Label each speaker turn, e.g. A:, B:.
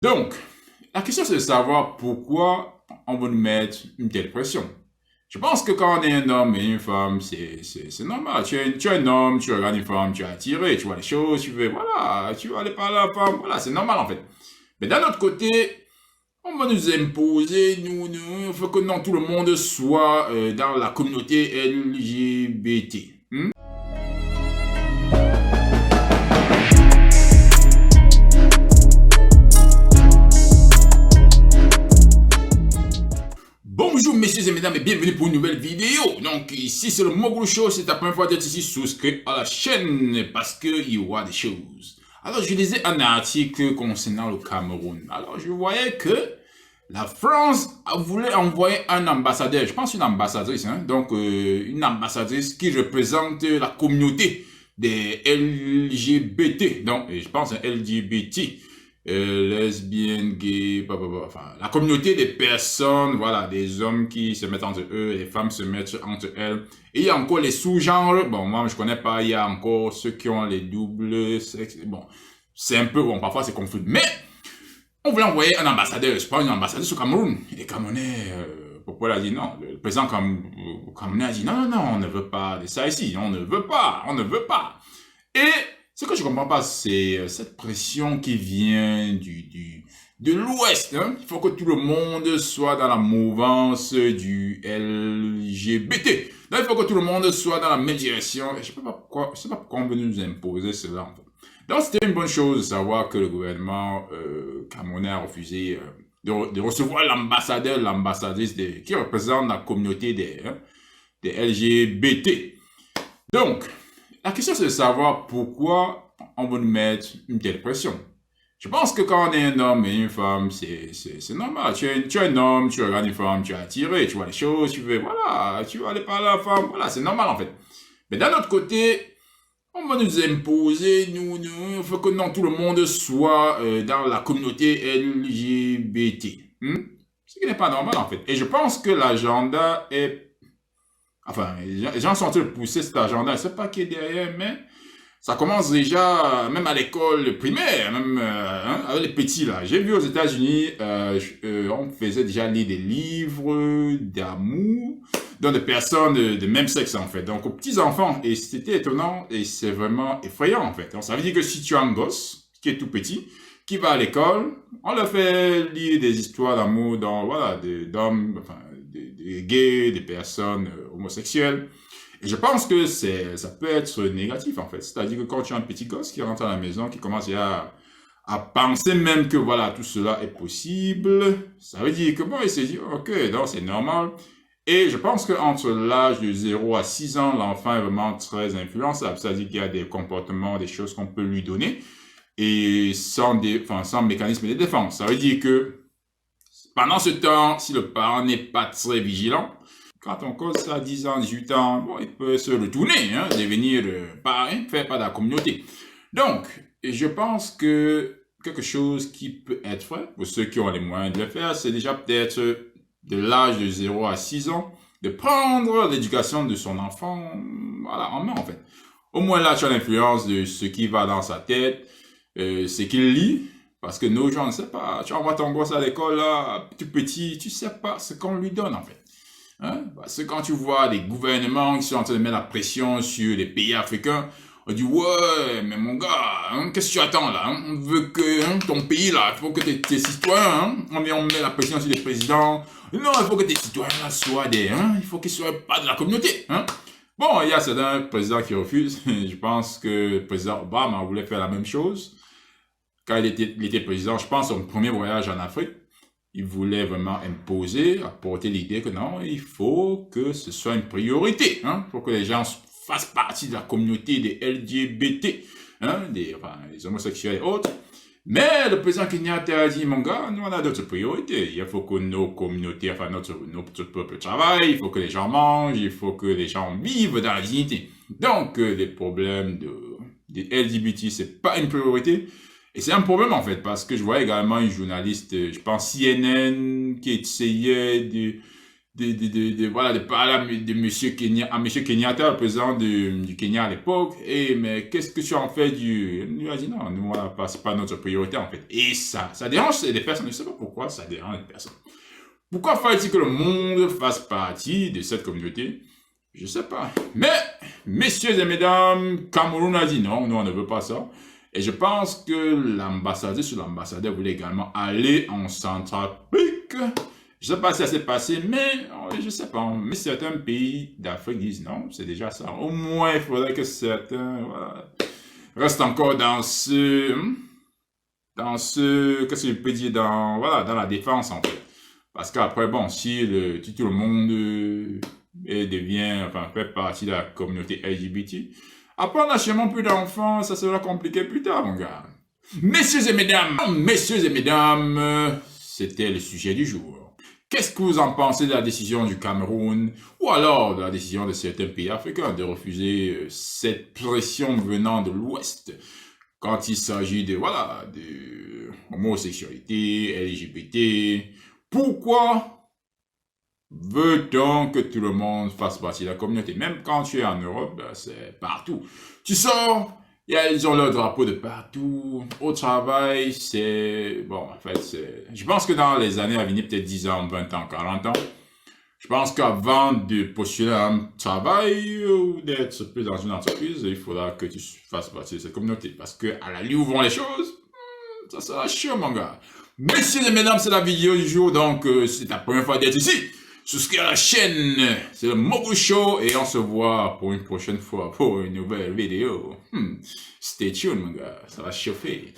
A: Donc, la question c'est de savoir pourquoi on veut nous mettre une telle pression. Je pense que quand on est un homme et une femme, c'est normal. Tu es un homme, tu regardes une femme, tu es attiré, tu vois les choses, tu veux, voilà, tu vas aller parler à la femme, voilà, c'est normal en fait. Mais d'un autre côté, on va nous imposer, il faut que non, tout le monde soit dans la communauté LGBT. Bonjour messieurs et mesdames et bienvenue pour une nouvelle vidéo. Donc ici c'est le Mogul Show, c'est ta première fois d'être ici, souscrit à la chaîne parce qu'il y aura des choses. Alors je lisais un article concernant le Cameroun. Alors je voyais que la France voulait envoyer un ambassadeur, je pense une ambassadrice, donc une ambassadrice qui représente la communauté des LGBT, donc je pense LGBT lesbiennes, gays, enfin, la communauté des personnes, voilà, des hommes qui se mettent entre eux, les femmes se mettent entre elles. Et il y a encore les sous-genres, bon, moi, je connais pas, il y a encore ceux qui ont les doubles sexes, bon, c'est un peu, bon, parfois c'est confus, mais on voulait envoyer un ambassadeur, je prends une ambassadeur au Cameroun. Et les Camerounais, pourquoi il a dit non? Le président camerounais a dit non, non, non, on ne veut pas de ça ici, on ne veut pas, on ne veut pas. Et ce que je comprends pas, c'est cette pression qui vient de l'Ouest. Hein? Il faut que tout le monde soit dans la mouvance du LGBT. Donc, il faut que tout le monde soit dans la même direction. Et je sais pas pourquoi on veut nous imposer cela, en fait. Donc, c'était une bonne chose de savoir que le gouvernement camerounais a refusé de recevoir l'ambassadeur, l'ambassadrice qui représente la communauté des LGBT. Donc, la question c'est de savoir pourquoi on veut nous mettre une telle pression. Je pense que quand on est un homme et une femme, c'est normal. Tu es un homme, tu regardes une femme, tu es attiré, tu vois les choses, tu veux, voilà, tu vas aller parler à la femme, voilà, c'est normal en fait. Mais d'un autre côté, on va nous imposer, il faut que non, tout le monde soit dans la communauté LGBT. Ce qui n'est pas normal en fait. Et je pense que l'agenda est... Enfin, les gens sont en train de pousser cet agenda. Je ne sais pas qui est derrière, mais ça commence déjà, même à l'école primaire, même avec les petits là. J'ai vu aux États-Unis, on faisait déjà lire des livres d'amour dans des personnes de même sexe en fait. Donc aux petits enfants, et c'était étonnant et c'est vraiment effrayant en fait. Donc ça veut dire que si tu as un gosse qui est tout petit, qui va à l'école, on leur fait lire des histoires d'amour dans voilà d'hommes, enfin des gays, des personnes homosexuelles. Et je pense que ça peut être négatif en fait. C'est-à-dire que quand tu as un petit gosse qui rentre à la maison, qui commence à penser même que voilà, tout cela est possible, ça veut dire que bon, il s'est dit, ok, donc c'est normal. Et je pense qu'entre l'âge de 0 à 6 ans, l'enfant est vraiment très influençable. C'est-à-dire qu'il y a des comportements, des choses qu'on peut lui donner et sans mécanisme de défense. Ça veut dire que pendant ce temps, si le parent n'est pas très vigilant, quand on cause à 10 ans, 18 ans, bon, il peut se retourner, devenir parrain, faire part de la communauté. Donc, je pense que quelque chose qui peut être fait, pour ceux qui ont les moyens de le faire, c'est déjà peut-être de l'âge de 0 à 6 ans, de prendre l'éducation de son enfant voilà, en main, en fait. Au moins là, tu as l'influence de ce qui va dans sa tête, ce qu'il lit, parce que nos gens ne savent pas. Tu envoies ton gosse à l'école, là, tout petit, tu sais pas ce qu'on lui donne, en fait. Parce que quand tu vois des gouvernements qui sont en train de mettre la pression sur les pays africains, on dit, ouais, mais mon gars, qu'est-ce que tu attends, là? On veut que ton pays, là, il faut que tes citoyens, on met la pression sur les présidents. Non, il faut que tes citoyens, là, soient il faut qu'ils soient pas de la communauté, Bon, il y a certains présidents qui refusent. Je pense que le président Obama voulait faire la même chose. Quand il était président, je pense, son premier voyage en Afrique, il voulait vraiment imposer, apporter l'idée que non, il faut que ce soit une priorité. Il faut que les gens fassent partie de la communauté des LGBT, des homosexuels et autres. Mais le président Kenyatta a dit, mon gars, nous on a d'autres priorités. Il faut que nos communautés, enfin notre peuple travaille, il faut que les gens mangent, il faut que les gens vivent dans la dignité. Donc les problèmes des LGBT, c'est pas une priorité. Et c'est un problème en fait, parce que je vois également une journaliste, je pense CNN, qui essayait voilà, de parler de monsieur Kenyatta, le président du Kenya à l'époque. Et, mais qu'est-ce que tu en fais il lui a dit non, nous, voilà, c'est pas notre priorité, en fait. Et ça dérange les personnes. Je sais pas pourquoi ça dérange les personnes. Pourquoi faut-il que le monde fasse partie de cette communauté? Je sais pas. Mais, messieurs et mesdames, Cameroun a dit non, nous on ne veut pas ça. Et je pense que l'ambassadeur voulait également aller en Centrafrique. Je sais pas si ça s'est passé, mais je sais pas. Mais certains pays d'Afrique disent non, c'est déjà ça. Au moins, il faudrait que certains restent encore qu'est-ce que je peux dire, dans la défense en fait. Parce qu'après, bon, si tout le monde fait partie de la communauté LGBT, après on a sûrement plus d'enfants, ça sera compliqué plus tard, mon gars. Messieurs et mesdames, c'était le sujet du jour. Qu'est-ce que vous en pensez de la décision du Cameroun ou alors de la décision de certains pays africains de refuser cette pression venant de l'Ouest quand il s'agit de homosexualité, LGBT? Pourquoi veut-on que tout le monde fasse partie de la communauté? Même quand tu es en Europe, c'est partout. Tu sors, ils ont leur drapeau de partout. Au travail, je pense que dans les années à venir, peut-être 10 ans, 20 ans, 40 ans, je pense qu'avant de postuler à un travail ou d'être plus dans une entreprise, il faudra que tu fasses partie de cette communauté. Parce que à la lieu où vont les choses, ça sera chaud, mon gars. Messieurs et mesdames, c'est la vidéo du jour, donc c'est ta première fois d'être ici. Souscris à la chaîne, c'est le Mogul Show, et on se voit pour une prochaine fois pour une nouvelle vidéo. Stay tuned, mon gars, ça va chauffer.